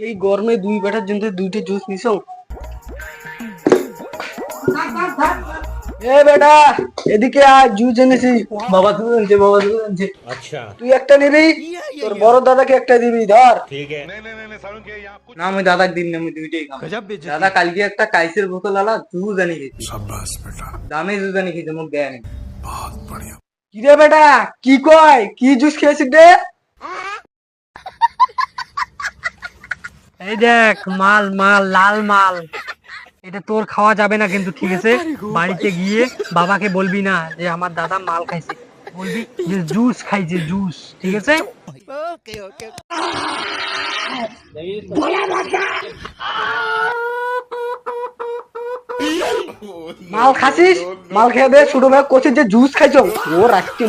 এই গরমে দুই বেটার জন্য দুইটা জুস নিছো। এ বেটা এদিকে আয়, জুস এনেছি। বাবা দুধ আনছে, বাবা দুধ আনছে। अच्छा তুই একটা নিবি, তোর বড় দাদাকে একটা দিবি, ধর। ठीक है। না আমি দাদাকে দিন না, আমি দুইটাই খাবো। দাদা কালকে একটা কাইসের বোতল আলা জুস আনি খেয়েছি। দামি জুস আনি খেয়েছি, মুখ দেয় নি। কি রে বেটা, কি কয়, কি জুস খেয়েছিস রে? এই দেখ মাল মাল লাল মাল, এটা তোর খাওয়া যাবে না কিন্তু, ঠিক আছে? বাড়িতে গিয়ে বাবাকে বলবি না যে আমার দাদা মাল খাইছে, বলবি যে জুস খাইছে, জুস, ঠিক আছে? মাল খাসিস, মাল খেয়ে দে, ছোট ভাই কোচের যে জুস খাইছো ও রাখতে